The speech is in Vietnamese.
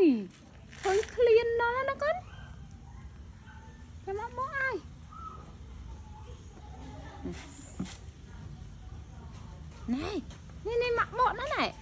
ui hơi clean nó con cái móc móc ai này này này mặc bọn nó này